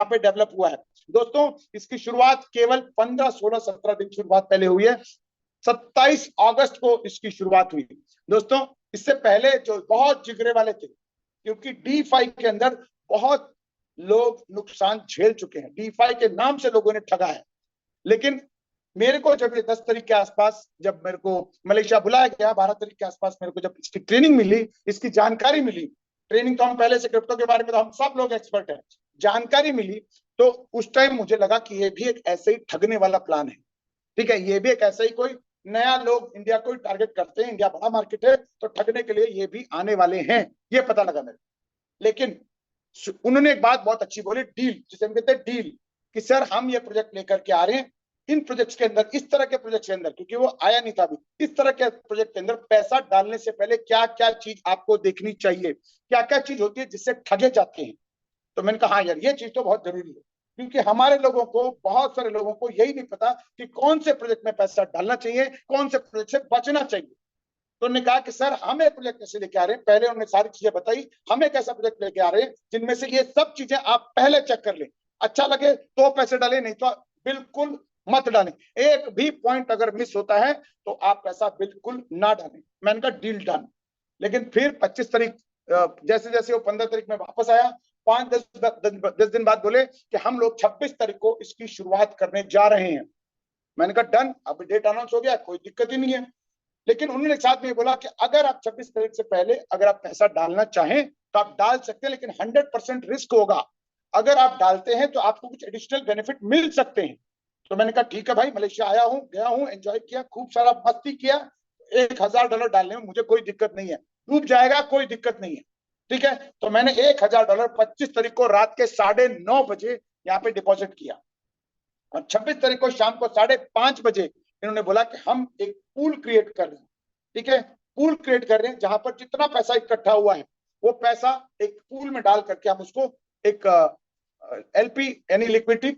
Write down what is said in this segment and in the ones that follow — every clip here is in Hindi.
पे डेवलप हुआ है। दोस्तों इसकी शुरुआत केवल 15, 16, 17 दिन शुरुआत पहले हुई है। 27 अगस्त को इसकी शुरुआत हुई। दोस्तों इससे पहले जो बहुत जिगरे वाले थे, क्योंकि डी5 के अंदर बहुत लोग नुकसान झेल चुके हैं, डी5 के नाम से लोगों ने ठगा है। लेकिन मेरे को जब ये 10 तारीख के आसपास जब मेरे को मलेशिया बुलाया गया, 12 तारीख के आसपास मेरे को जब इसकी ट्रेनिंग मिली, इसकी जानकारी मिली, ट्रेनिंग तो हम पहले से क्रिप्टो के बारे में तो हम सब लोग एक्सपर्ट हैं, जानकारी मिली, तो उस टाइम मुझे लगा कि ये भी एक ऐसे ही ठगने वाला प्लान है। ठीक है, ये भी एक ऐसा ही कोई नया लोग इंडिया को टारगेट करते हैं, इंडिया बड़ा मार्केट है तो ठगने के लिए ये भी आने वाले हैं, ये पता लगा मेरे। लेकिन उन्होंने एक बात बहुत अच्छी बोली, डील जिसे हम कहते हैं डील, कि सर हम ये प्रोजेक्ट लेकर के आ रहे हैं, इन प्रोजेक्ट्स के अंदर, इस तरह के प्रोजेक्ट्स के अंदर, क्योंकि वो आया नहीं था अभी, इस तरह के प्रोजेक्ट के अंदर पैसा डालने से पहले क्या क्या चीज आपको देखनी चाहिए, क्या क्या चीज होती है जिससे ठगे जाते हैं। तो मैंने कहा हाँ यार ये चीज तो बहुत जरूरी है, क्योंकि हमारे लोगों को, बहुत सारे लोगों को यही नहीं पता कि कौन से प्रोजेक्ट में पैसा डालना चाहिए, कौन से प्रोजेक्ट से बचना चाहिए। तो उन्होंने कहा कि सर हम एक प्रोजेक्ट कैसे लेके आ रहे हैं, पहले उन्होंने सारी चीजें बताई, हम एक ऐसा प्रोजेक्ट लेके आ रहे हैं जिनमें से ये सब चीजें आप पहले चेक कर लें, अच्छा लगे तो पैसे डालें, नहीं तो बिल्कुल मत डालें, एक भी पॉइंट अगर मिस होता है तो आप पैसा बिल्कुल ना डालें। मैंने कहा डील डन। लेकिन फिर 25 तारीख जैसे जैसे वो 15 तारीख में वापस आया, 5-10 दिन बाद बोले कि हम लोग 26 तारीख को इसकी शुरुआत करने जा रहे हैं। मैंने कहा डन, अब डेट अनाउंस हो गया, कोई दिक्कत ही नहीं है। लेकिन उन्होंने साथ में बोला कि अगर आप 26 तारीख से पहले अगर आप पैसा डालना चाहें तो आप डाल सकते हैं, लेकिन 100% रिस्क होगा, अगर आप डालते हैं तो आपको कुछ एडिशनल बेनिफिट मिल सकते हैं। तो मैंने कहा ठीक है भाई, मलेशिया आया हूँ, गया हूँ, एंजॉय किया, खूब सारा मस्ती किया, $1000 डालने में मुझे कोई दिक्कत नहीं है, डूब जाएगा कोई दिक्कत नहीं है। ठीक है, तो मैंने $1000 25 तारीख को रात के 9:30 बजे यहाँ पे डिपॉजिट किया, और 26 तारीख को शाम को 5:30 बजे इन्होंने बोला कि हम एक पूल क्रिएट कर रहे हैं। ठीक है, पूल क्रिएट कर रहे हैं जहां पर जितना पैसा इकट्ठा हुआ है वो पैसा एक पूल में डाल करके हम उसको एक एलपी यानी लिक्विडिटी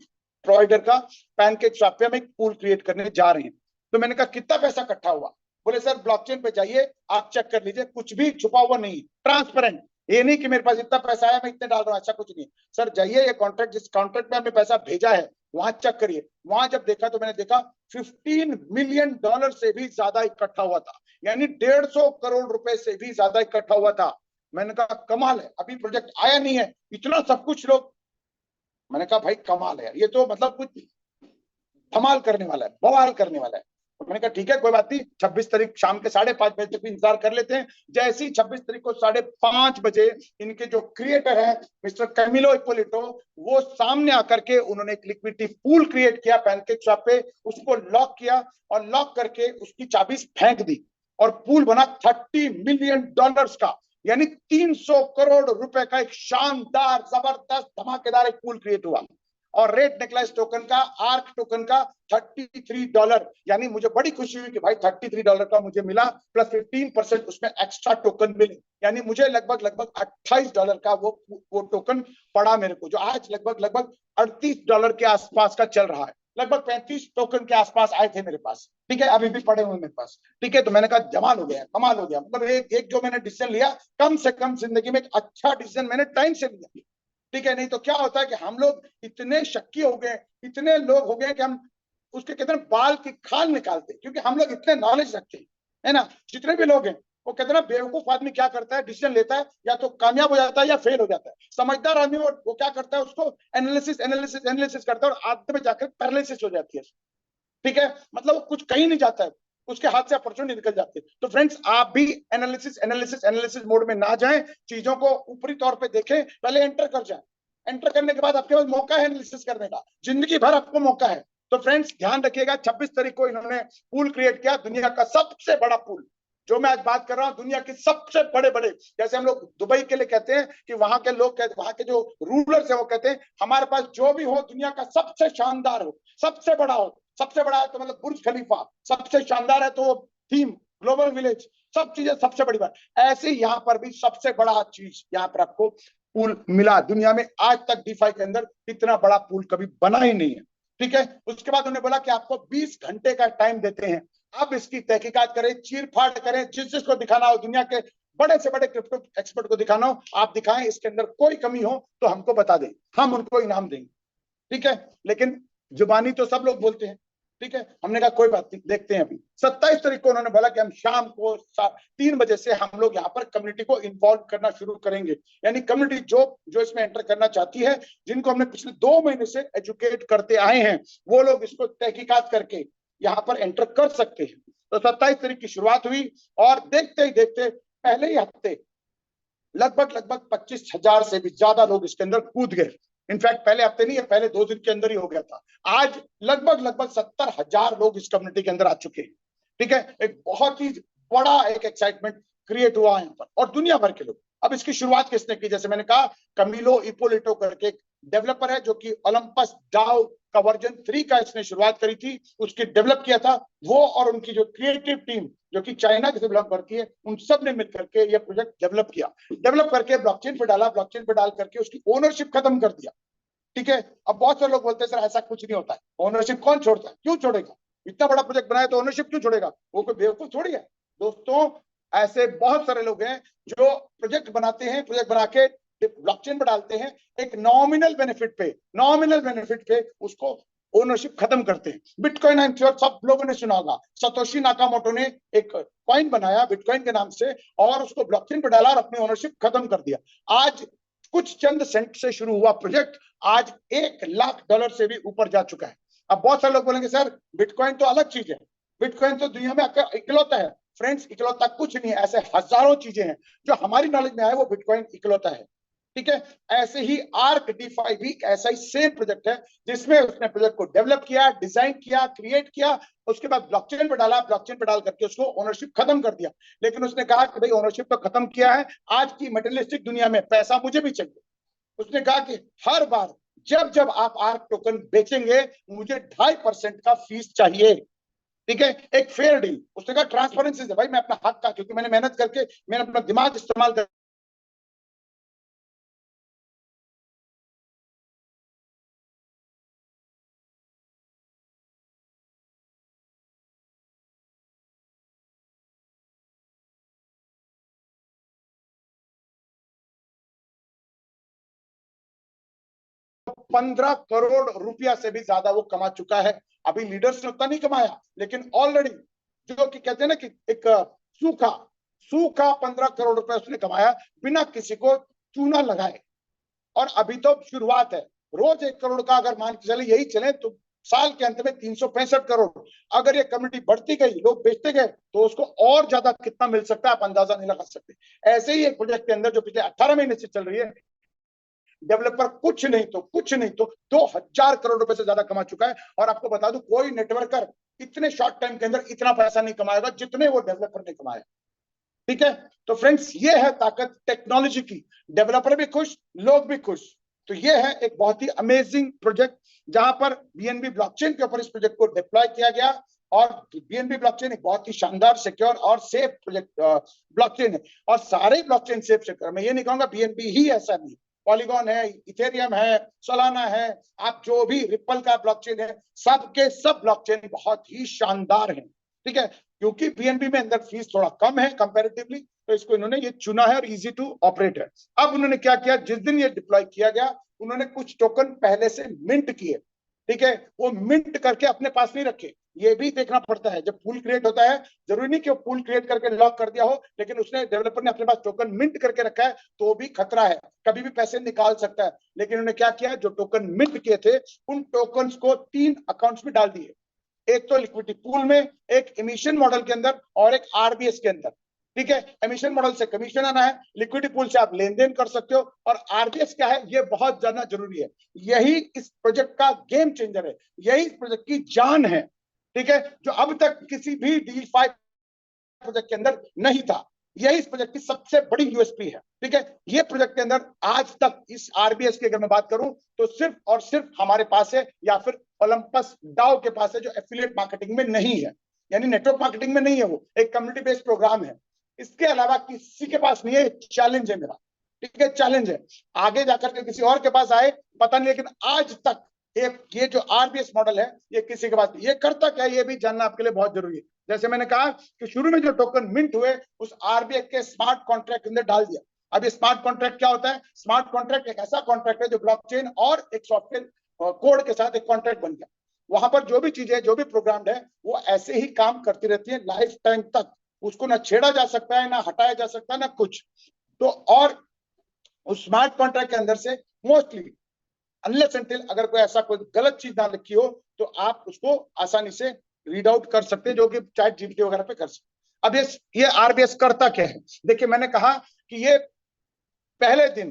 प्रोवाइडर का पैनकेक स्वैप पे हम एक पूल क्रिएट करने जा रहे हैं। तो मैंने कहा कितना पैसा इकट्ठा हुआ? बोले सर ब्लॉकचेन पे जाइए, आप चेक कर लीजिए, कुछ भी छुपा हुआ नहीं, ट्रांसपेरेंट, ये नहीं कि मेरे पास इतना पैसा आया मैं इतने डाल रहा हूँ, ऐसा कुछ नहीं। सर जाइए, ये कॉन्ट्रैक्ट, जिस कॉन्ट्रैक्ट में हमने पैसा भेजा है वहां चेक करिए। वहां जब देखा तो मैंने देखा $15 मिलियन से भी ज्यादा इकट्ठा हुआ था, यानी 150 करोड़ रुपए से भी ज्यादा इकट्ठा हुआ था। मैंने कहा कमाल है, अभी प्रोजेक्ट आया नहीं है, इतना सब कुछ लोग, मैंने कहा भाई कमाल है, ये तो मतलब कुछ धमाल करने वाला है, बवाल करने वाला है। तो मैंने कहा ठीक है कोई बात नहीं, 26 तारीख शाम के 5:30 बजे तक भी इंतजार कर लेते हैं। जैसे ही 26 तारीख को 5:30 बजे इनके जो क्रिएटर है मिस्टर कैमिलो इपोलिटो, वो सामने आकर के उन्होंने एक लिक्विडिटी पूल क्रिएट किया पैनकेक स्वैप पे, उसको लॉक किया और लॉक करके उसकी चाबी फेंक दी, और पूल बना $30 मिलियन का, यानी 300 करोड़ रुपए का एक शानदार जबरदस्त धमाकेदार एक पूल क्रिएट हुआ। और रेट निकला इस टोकन का, आर्क टोकन का $33, यानी मुझे बड़ी खुशी हुई कि भाई $33 का मुझे मिला, प्लस 15% उसमें एक्स्ट्रा टोकन मिले, यानी मुझे लगभग $28 का वो टोकन पड़ा मेरे को, जो आज लगभग $38 के आसपास का चल रहा है। लगभग 35 टोकन के आसपास आए थे मेरे पास। ठीक है, अभी भी पड़े हुए मेरे पास। ठीक है, तो मैंने कहा जमाल हो गया, कमाल हो गया, मतलब एक जो मैंने डिसीजन लिया, कम से कम जिंदगी में एक अच्छा डिसीजन मैंने टाइम से लिया। ठीक है, नहीं तो क्या होता है कि हम लोग इतने शक्की हो गए, इतने लोग हो गए कि हम उसके कितने बाल की खाल निकालते, क्योंकि हम लोग इतने नॉलेज रखते हैं, है ना। जितने भी लोग हैं वो कितना बेवकूफ आदमी क्या करता है, डिसीजन लेता है, या तो कामयाब हो जाता है या फेल हो जाता है। समझदार आदमी वो क्या करता है, उसको एनालिसिस करता है, और आधे में जाकर पैरालिसिस हो जाती है। ठीक है, मतलब कुछ कहीं नहीं जाता है, उसके हाथ से अपॉर्चुनिटी निकल जाती है। तो फ्रेंड्स आप भी एनालिसिस मोड में ना जाएं, चीजों को ऊपरी तौर पे देखें, पहले एंटर कर जाएं, एंटर करने के बाद आपके पास मौका है एनालिसिस करने का, जिंदगी भर आपको मौका है। तो फ्रेंड्स ध्यान रखिएगा, 26 तारीख को इन्होंने पूल क्रिएट किया, दुनिया का सबसे बड़ा पूल, जो मैं आज बात कर रहा हूं, दुनिया के सबसे बड़े बड़े, जैसे हम लोग दुबई के लिए कहते हैं कि वहां के लोग कहते, वहां के जो रूलर्स है वो कहते हैं हमारे पास जो भी हो दुनिया का सबसे शानदार हो, सबसे बड़ा हो। सबसे बड़ा है तो मतलब बुर्ज खलीफा, सबसे शानदार है तो थीम ग्लोबल विलेज, सब चीजें सबसे बड़ी बात। ऐसे यहाँ पर भी सबसे बड़ा चीज यहाँ पर आपको पूल मिला। दुनिया में आज तक डीफाई के अंदर इतना बड़ा पूल कभी बना ही नहीं है। ठीक है, उसके बाद उन्होंने बोला कि आपको 20 घंटे का टाइम देते हैं, अब इसकी तहकीकात करें, चीर फाड़ करें, जिस जिसको दिखाना हो, दुनिया के बड़े से बड़े क्रिप्टो एक्सपर्ट को दिखाना हो, आप दिखाएं, इसके अंदर कोई कमी हो तो हमको बता दें, हम उनको इनाम देंगे। ठीक है, लेकिन जुबानी तो सब लोग बोलते हैं। ठीक है, हमने कहा कोई बात नहीं, देखते हैं। अभी 27 तारीख को उन्होंने बोला कि हम शाम को 3 बजे से हम लोग यहाँ पर कम्युनिटी को इन्वॉल्व करना शुरू करेंगे। यानी कम्युनिटी जो इसमें एंटर करना चाहती है, जिनको हमने पिछले 2 महीने से एजुकेट करते आए हैं, वो लोग इसको तहकीकात करके यहाँ पर एंटर कर सकते हैं। तो 27 तारीख की शुरुआत हुई और देखते ही देखते पहले ही हफ्ते लगभग 25,000 से भी ज्यादा लोग इसके अंदर कूद गए। इनफैक्ट पहले हफ्ते नहीं है, पहले 2 दिन के अंदर ही हो गया था। आज लगभग 70,000 लोग इस कम्युनिटी के अंदर आ चुके हैं। ठीक है, एक बहुत ही बड़ा एक एक्साइटमेंट क्रिएट हुआ है यहाँ पर, और दुनिया भर के लोग। अब इसकी शुरुआत किसने की? जैसे मैंने कहा, कमिलो इपोलिटो करके एक डेवलपर है, जो कि ओलंपस डाओ का वर्जन 3 का इसने शुरुआत करी थी, उसकी डेवलप किया था वो, और उनकी जो क्रिएटिव टीम जो कि चाइना से बिलोंग करती है, उन सब ने मिलकर के ये प्रोजेक्ट डेवलप किया। डेवलप करके ब्लॉकचेन पे डाला, ब्लॉकचेन पे डाल करके उसकी ओनरशिप खत्म कर दिया। ठीक है, अब बहुत सारे लोग बोलते हैं सर ऐसा कुछ नहीं होता है, ओनरशिप कौन छोड़ता है? क्यों छोड़ेगा? इतना बड़ा प्रोजेक्ट बनाया तो ओनरशिप क्यों छोड़ेगा? वो कोई बेवकूफ थोड़ी है। दोस्तों, ऐसे बहुत सारे लोग हैं जो प्रोजेक्ट बनाते हैं, प्रोजेक्ट बना के ब्लॉकचेन पे डालते हैं, एक नॉमिनल बेनिफिट पे उसको ओनरशिप खत्म करते हैं। बिटकॉइन आई एम श्योर सब लोगों ने सुना होगा, सतोशी नाकामोटो ने एक कॉइन बनाया बिटकॉइन के नाम से, और उसको ब्लॉकचेन पे डाला और अपनी ओनरशिप खत्म कर दिया। आज कुछ चंद सेंट से शुरू हुआ प्रोजेक्ट आज $1,00,000 से भी ऊपर जा चुका है। अब बहुत सारे लोग बोलेंगे सर बिटकॉइन तो अलग चीज है, बिटकॉइन तो दुनिया में इकलौता है। फ्रेंड्स, इकलौता कुछ नहीं है, ऐसे हजारों चीजें हैं। जो हमारी नॉलेज में आए वो बिटकॉइन इकलौता है। ठीक है, ऐसे ही आर्क डीफाई भी ऐसा ही सेम प्रोजेक्ट है, जिसमें उसने प्रोजेक्ट को डेवलप किया, डिजाइन किया, क्रिएट किया, उसके बाद ब्लॉकचेन पे डाला, ब्लॉकचेन पे डाल करके उसको ओनरशिप खत्म कर दिया। लेकिन उसने कहा कि भाई ओनरशिप तो खत्म किया है, आज की मटेरियलिस्टिक दुनिया में पैसा मुझे भी चाहिए। उसने कहा कि हर बार जब जब आप आर्क टोकन बेचेंगे, मुझे 2.5% का फीस चाहिए। ठीक है, एक फेयर डील। उसने कहा ट्रांसपेरेंसी से, भाई मैं अपना हक का, क्योंकि मैंने मेहनत करके, मैंने अपना दिमाग इस्तेमाल कर ₹15 करोड़ से भी ज्यादा वो कमा चुका है। अभी लीडर्स ने उतना नहीं कमाया, लेकिन ऑलरेडी जो कि कहते हैं ना कि एक सूखा सूखा ₹15 करोड़ उसने कमाया बिना किसी को चूना लगाए। और अभी तो शुरुआत है। रोज 1 करोड़ का अगर मान के चले, यही चले तो साल के अंत में 365 करोड़। अगर ये कम्युनिटी बढ़ती गई, लोग बेचते गए, तो उसको और ज्यादा कितना मिल सकता है आप अंदाजा नहीं लगा सकते। ऐसे ही एक प्रोजेक्ट के अंदर जो पिछले 18 महीने से चल रही है, डेवलपर कुछ नहीं तो 2,000 करोड़ रुपए से ज्यादा कमा चुका है। और आपको बता दूं, कोई नेटवर्कर इतने शॉर्ट टाइम के अंदर इतना पैसा नहीं कमाएगा जितने वो डेवलपर ने कमाया। ठीक है, तो फ्रेंड्स, ये है ताकत टेक्नोलॉजी की। डेवलपर भी खुश, लोग भी खुश। तो ये है एक बहुत ही अमेजिंग प्रोजेक्ट, जहां पर बीएनबी ब्लॉकचेन के ऊपर इस प्रोजेक्ट को डिप्लॉय किया गया। और बीएनबी ब्लॉकचेन एक बहुत ही शानदार, सिक्योर और सेफ प्रोजेक्ट ब्लॉकचेन है। और सारे ब्लॉकचेन सेफ सिक्योर, मैं ये नहीं कहूंगा बीएनबी ही ऐसा नहीं, पॉलीगॉन है, इथेरियम है, सोलाना है, आप जो भी रिपल का ब्लॉकचेन है, सबके सब ब्लॉकचेन बहुत ही शानदार हैं। ठीक है, क्योंकि बीएनबी में अंदर फीस थोड़ा कम है कंपैरेटिवली, तो इसको इन्होंने ये चुना है और इजी टू ऑपरेट है। अब उन्होंने क्या किया, जिस दिन ये डिप्लॉय किया गया, उन्होंने कुछ टोकन पहले से मिंट किए। ठीक है, वो मिंट करके अपने पास नहीं रखे। ये भी देखना पड़ता है, जब पूल क्रिएट होता है, जरूरी नहीं कि वो पूल क्रिएट करके लॉक कर दिया हो, लेकिन उसने, डेवलपर ने अपने पास टोकन मिंट करके रखा है, तो भी खतरा है, कभी भी पैसे निकाल सकता है। लेकिन उन्होंने क्या किया, जो टोकन मिंट किए थे, उन टोकन्स को 3 अकाउंट्स में डाल दिए। एक तो लिक्विडिटी पूल में, एक एमिशन मॉडल के अंदर, और एक आरबीएस के अंदर। ठीक है, एमिशन मॉडल से कमीशन आना है, लिक्विडिटी पूल से आप लेन देन कर सकते हो, और आरबीएस क्या है, ये बहुत ज्यादा जरूरी है। यही इस प्रोजेक्ट का गेम चेंजर है, यही इस प्रोजेक्ट की जान है। ठीक है, जो अब तक किसी भी DeFi प्रोजेक्ट के अंदर नहीं था, यही इस प्रोजेक्ट की सबसे बड़ी यूएसपी है। ठीक है, ये प्रोजेक्ट के अंदर आज तक इस आरबीएस की अगर मैं बात करूं, तो सिर्फ और सिर्फ हमारे पास है, या फिर ओलंपस डाओ के पास है, जो एफिलिएट मार्केटिंग में नहीं है, यानी नेटवर्क मार्केटिंग में नहीं है, वो एक कम्युनिटी बेस्ड प्रोग्राम है। इसके अलावा किसी के पास नहीं है। चैलेंज है मेरा, ठीक है, चैलेंज है। आगे जाकर के किसी और के पास आए पता नहीं, लेकिन आज तक ये जो आरबीएस मॉडल है, ये किसी के पास नहीं। ये करता क्या, ये भी जानना आपके लिए बहुत जरूरी है। जैसे मैंने कहा कि शुरू में जो टोकन मिंट हुए उस आरबीआई के स्मार्ट कॉन्ट्रैक्ट के अंदर डाल दिया। अब ये स्मार्ट कॉन्ट्रैक्ट क्या होता है? स्मार्ट कॉन्ट्रैक्ट एक ऐसा कॉन्ट्रैक्ट है जो ब्लॉकचेन और एक सॉफ्टवेयर कोड के साथ एक कॉन्ट्रैक्ट बन गया। वहां पर जो भी चीजें, जो भी प्रोग्राम्ड है, वो ऐसे ही काम करती रहती है लाइफ टाइम तक। उसको ना छेड़ा जा सकता है, ना हटाया जा सकता है, ना कुछ। तो और उस स्मार्ट कॉन्ट्रैक्ट के अंदर से मोस्टली अनलेस अनटिल अगर कोई ऐसा कोई गलत चीज ना लिखी हो तो आप उसको आसानी से रीड आउट कर सकते हैं, जो कि चैट जीपीटी वगैरह पे कर सकते। अब ये आरबीएस करता क्या है? देखिए, मैंने कहा कि ये पहले दिन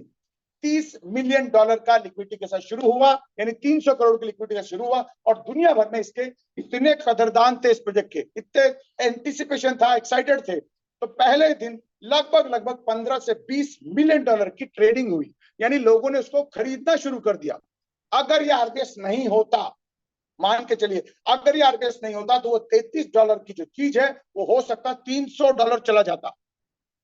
$30 मिलियन का लिक्विडिटी के साथ शुरू हुआ, यानी 300 करोड़ की लिक्विडिटी का शुरू हुआ। और दुनिया भर में इसके इतने कदरदान थे इस प्रोजेक्ट के, इतने एंटिसिपेशन था, एक्साइटेड थे। तो पहले दिन लगभग 15 से $20 मिलियन की ट्रेडिंग हुई, यानी लोगों ने उसको खरीदना शुरू कर दिया। अगर ये आरबीएस नहीं होता, मान के चलिए अगर ये आरबीएस नहीं होता, तो वो $33 की जो चीज है वो हो सकता $300 चला जाता।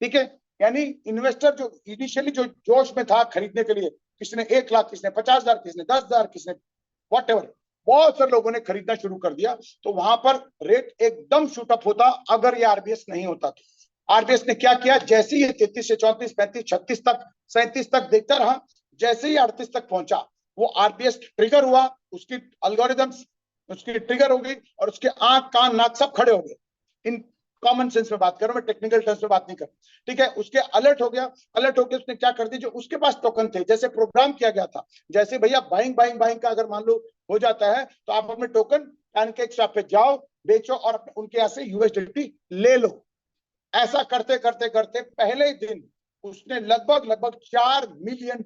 ठीक है, यानी इन्वेस्टर जो इनिशियली जो जोश में था खरीदने के लिए, किसने 1 लाख, किसने 50,000, किसने 10,000, किसने व्हाटएवर, बहुत सारे लोगों ने खरीदना शुरू कर दिया। तो वहां पर रेट एकदम शूट अप होता अगर ये आरबीएस नहीं होता तो। आरबीएस ने क्या किया? जैसे ही 33 से 34, 35, 36 तक, 37 तक देखता रहा, जैसे ही 38 तक पहुंचा, वो आरबीएस ट्रिगर हुआ, उसकी एल्गोरिथम्स उसकी ट्रिगर हो गई और उसके आंख, कान, नाक सब खड़े हो गए। इन कॉमन सेंस में बात कर रहा हूं, मैं टेक्निकल टर्म्स में बात नहीं कर। ठीक है, उसके अलर्ट हो गया। अलर्ट होकर उसने क्या कर दिया, जो उसके पास टोकन थे, जैसे प्रोग्राम किया गया था, जैसे भैया बाइंग बाइंग बाइंग का अगर मान लो हो जाता है, तो आप अपने टोकन पैनकेक शॉप पे जाओ, बेचो और उनके यहाँ से यूएसडीटी ले लो। ऐसा करते करते करते पहले दिन उसने लगभग $4 मिलियन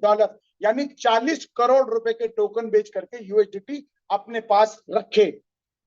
यानी 40 करोड़ रुपए के टोकन बेच करके यूएसडीटी अपने पास रखे।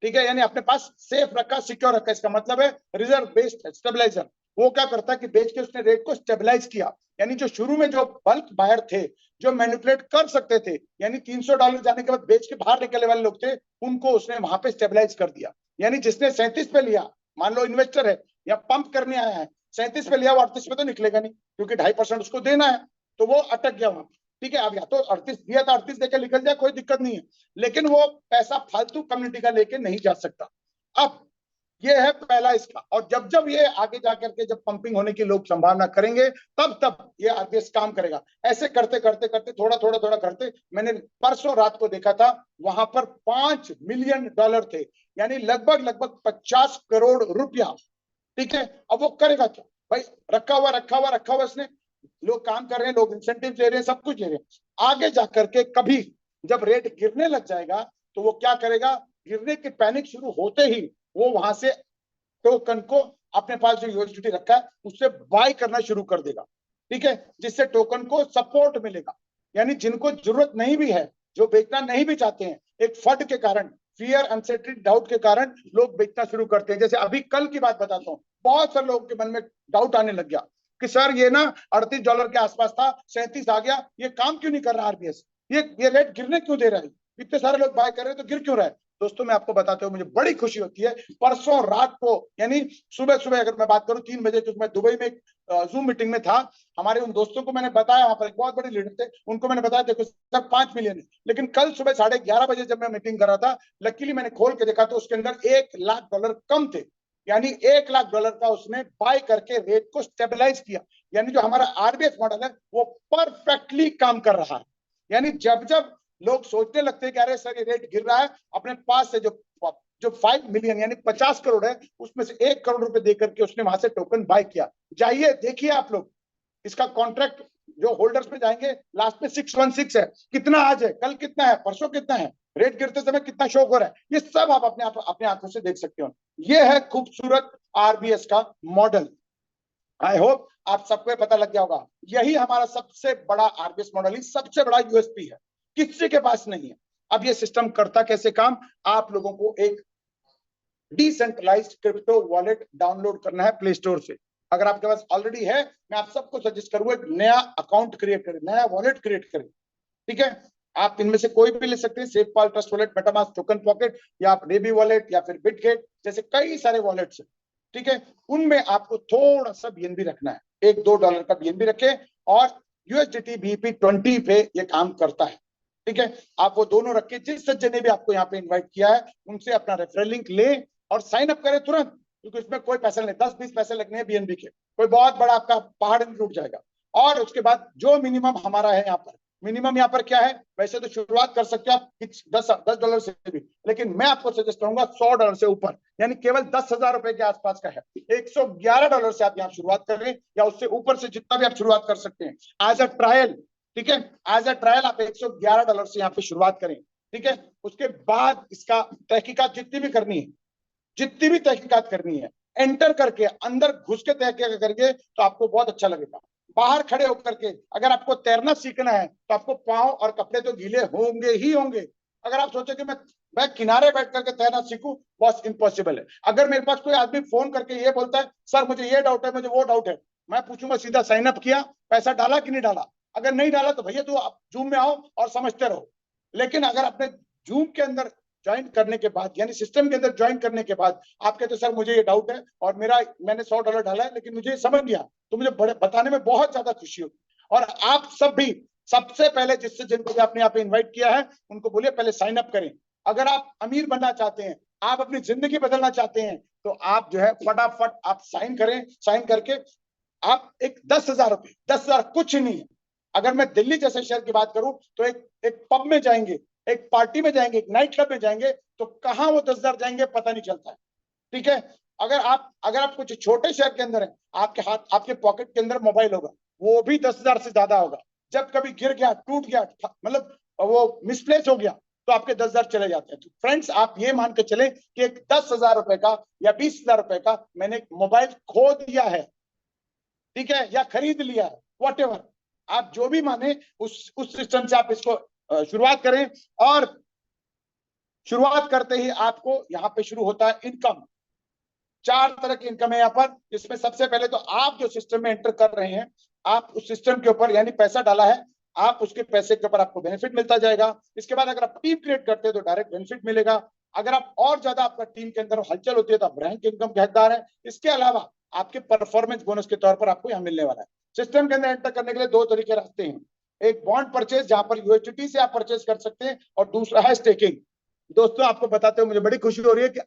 ठीक है, यानी अपने पास सेफ रखा, सिक्योर रखा। इसका मतलब है रिजर्व बेस्ड स्टेबलाइजर। वो क्या करता है कि बेच के उसने रेट को स्टेबलाइज किया। यानी जो शुरू में जो बल्क बायर थे, जो मैनिपुलेट कर सकते थे, यानी $300 जाने के बाद बेच के बाहर निकलने वाले लोग थे, उनको उसने वहां पे स्टेबलाइज कर दिया। यानी जिसने 37 पे लिया, मान लो इन्वेस्टर है या पंप करने आया है, 37 पे लिया, वो 38 पे तो निकलेगा नहीं, क्योंकि 2.5% उसको देना है, तो वो अटक गया वहां। ठीक है, अब या तो 38 दिया था, 38 देकर निकल जाए, कोई दिक्कत नहीं है, लेकिन वो पैसा फालतू कम्युनिटी का लेके नहीं जा सकता। अब ये है पहला इसका। और जब जब ये आगे जाकर के जब पंपिंग होने की लोग संभावना करेंगे, तब तब ये आरबीएस काम करेगा। ऐसे करते करते करते थोड़ा करते, मैंने परसों रात को देखा था, वहां पर $5 मिलियन थे, यानी लगभग 50 करोड़ रुपया। ठीक है, अब वो करेगा क्या भाई? रखा हुआ इसने, लोग काम कर रहे हैं, लोग इंसेंटिव ले रहे हैं, सब कुछ ले रहे हैं। आगे जाकर के कभी जब रेट गिरने लग जाएगा, तो वो क्या करेगा? गिरने की पैनिक शुरू होते ही वो वहां से टोकन को अपने पास जो यूएसडीटी रखा है उससे बाय करना शुरू कर देगा। ठीक है, जिससे टोकन को सपोर्ट मिलेगा। यानी जिनको जरूरत नहीं भी है, जो बेचना नहीं भी चाहते हैं, एक फंड के कारण, फियर, अनसर्टेनिटी, डाउट के कारण लोग बेचना शुरू करते हैं। जैसे अभी कल की बात बताता हूँ, बहुत सारे लोगों के मन में डाउट आने लग गया कि सर ये ना $38 के आसपास था, 37 आ गया, ये काम क्यों नहीं कर रहा आरबीएस, ये रेट गिरने क्यों दे रहा है, इतने सारे लोग बाय कर रहे हैं तो गिर क्यों रहा है? दोस्तों, मैं आपको बताते हुए मुझे बड़ी खुशी होती है, परसों रात को, यानी सुबह सुबह अगर मैं बात करूं 3 बजे, क्योंकि मैं दुबई में एक जूम मीटिंग में था, हमारे उन दोस्तों को मैंने बताया, वहां पर एक बहुत बड़े लीडर थे, उनको मैंने बताया देखो सर 5 मिलियन है। लेकिन कल सुबह 11:30 बजे जब मैं मीटिंग कर रहा था, लकीली मैंने खोल के देखा तो उसके अंदर $1 लाख कम थे, यानी $1 लाख का उसने बाय करके रेट को स्टेबलाइज किया। यानी जो हमारा आरबीएस मॉडल है वो परफेक्टली काम कर रहा है। यानी जब जब लोग सोचने लगते हैं कि अरे सर ये रेट गिर रहा है, अपने पास से जो 5 मिलियन यानी 50 करोड़ है, उसमें से 1 करोड़ रुपए देकर के उसने वहां से टोकन बाय किया। जाइए देखिए आप लोग, इसका कॉन्ट्रैक्ट जो होल्डर्स में जाएंगे, लास्ट में 616 है, कितना आज है, कल कितना है, परसों कितना है, रेट गिरते समय कितना शो हो रहा है, ये सब आप अपने आंखों से देख सकते हो। ये है खूबसूरत आरबीएस का मॉडल। आई होप आप सबको पता लग गया होगा, यही हमारा सबसे बड़ा आरबीएस मॉडल ही सबसे बड़ा यूएसपी है, किसी के पास नहीं है। अब ये सिस्टम करता कैसे काम? आप लोगों को एक डिसेंट्रलाइज्ड क्रिप्टो वॉलेट डाउनलोड करना है प्ले स्टोर से। अगर आपके पास ऑलरेडी है, मैं आप सबको सजेस्ट करूंगा एक नया अकाउंट क्रिएट करें, नया वॉलेट क्रिएट करें। ठीक है, आप इनमें से कोई भी ले सकते हैं, SafePal, Trust Wallet, MetaMask, Token Pocket, या डेबी वॉलेट, या फिर बिटगेट, जैसे कई सारे वॉलेट्स हैं। ठीक है, उनमें आपको थोड़ा सा बीएनबी रखना है, $1-2 का बीएनबी रखें, और यूएसडीटी BP20 पे ये काम करता है। ठीक है, आप वो दोनों रखें। जिस सज्जन ने भी आपको यहाँ पे इन्वाइट किया है, उनसे अपना रेफरल लिंक ले और साइन अप करें तुरंत। क्योंकि उसमें कोई पैसे नहीं, 10-20 पैसे लगने हैं बीएनबी के, कोई बहुत बड़ा आपका पहाड़ नहीं टूट जाएगा। और उसके बाद जो मिनिमम हमारा है यहाँ पर, मिनिमम यहाँ पर क्या है, वैसे तो शुरुआत कर सकते हो आप $10 से भी, लेकिन मैं आपको सजेस्ट करूंगा $100 से ऊपर, यानी केवल 10,000 रुपए के आसपास का है। $111 से आप यहाँ शुरुआत करें, या उससे ऊपर से जितना भी आप शुरुआत कर सकते हैं एज अ ट्रायल। ठीक है, एज अ ट्रायल आप $111 से यहाँ पे शुरुआत करें। ठीक है, उसके बाद इसका तहकीकात जितनी भी करनी है, जितनी भी तहकीकात करनी है, एंटर करके अंदर घुस के तहकीकात करके, तो आपको बहुत अच्छा लगेगा। बाहर खड़े होकर के अगर आपको तैरना सीखना है तो आपको पांव और कपड़े तो गीले होंगे ही होंगे। अगर आप सोचे कि मैं किनारे बैठ करके तैरना सीखूं, बहुत इम्पॉसिबल है। अगर मेरे पास कोई आदमी फोन करके ये बोलता है सर मुझे ये डाउट है, मुझे वो डाउट है, मैं पूछूंगा सीधा साइन अप किया, पैसा डाला कि नहीं डाला। अगर नहीं डाला तो भैया तो आप जूम में आओ और समझते रहो। लेकिन अगर आपने जूम के अंदर ज्वाइन करने के बाद, यानी सिस्टम के अंदर ज्वाइन करने के बाद आप कहते सर मुझे ये डाउट है और मैंने $100 डाला है लेकिन मुझे समझ गया, तो मुझे बड़े बताने में बहुत ज्यादा खुशी होगी। और आप सब भी सबसे पहले जिनको भी आपने यहाँ पे इन्वाइट किया है उनको बोलिए पहले साइन अप करें। अगर आप अमीर बनना चाहते हैं, आप अपनी जिंदगी बदलना चाहते हैं, तो आप जो है फटाफट आप साइन करें। साइन करके आप एक 10,000 रुपए, 10,000 कुछ नहीं है। अगर मैं दिल्ली जैसे शहर की बात करूं तो एक पब में जाएंगे, एक पार्टी में जाएंगे, एक नाइट क्लब में जाएंगे, तो कहां वो 10,000 जाएंगे पता नहीं चलता है। ठीक है, अगर आप कुछ छोटे शहर के अंदर है, आपके पॉकेट के अंदर मोबाइल होगा, वो भी 10,000 से ज्यादा होगा। जब कभी गिर गया, टूट गया, मतलब वो मिसप्लेस हो गया, तो आपके 10,000 चले जाते हैं। तो फ्रेंड्स आप ये मान के चले कि एक 10,000 रुपए का या 20,000 रुपए का मैंने मोबाइल खो दिया है, ठीक है, या खरीद लिया है, वॉट आप जो भी माने उस सिस्टम से आप इसको शुरुआत करें। और शुरुआत करते ही आपको यहाँ पे शुरू होता है इनकम। 4 तरह की इनकम है यहाँ पर। इसमें सबसे पहले तो आप जो सिस्टम में एंटर कर रहे हैं, आप उस सिस्टम के ऊपर यानी पैसा डाला है, आप उसके पैसे के ऊपर आपको बेनिफिट मिलता जाएगा। इसके बाद अगर आप टीम क्रिएट करते हैं तो डायरेक्ट बेनिफिट मिलेगा। अगर आप और ज्यादा आपका टीम के अंदर हलचल होती है तो आप रैंक इनकम के हकदार है। इसके अलावा आपके परफॉर्मेंस बोनस के तौर पर आपको यहाँ मिलने वाला है। सिस्टम के अंदर एंटर करने के लिए 2 तरीके रास्ते हैं। एक बॉन्ड परचेज, जहां पर यूएसडीटी से आप परचेज कर सकते हैं, और दूसरा है स्टेकिंग। दोस्तों आपको बताते हुए मुझे बड़ी खुशी हो रही है कि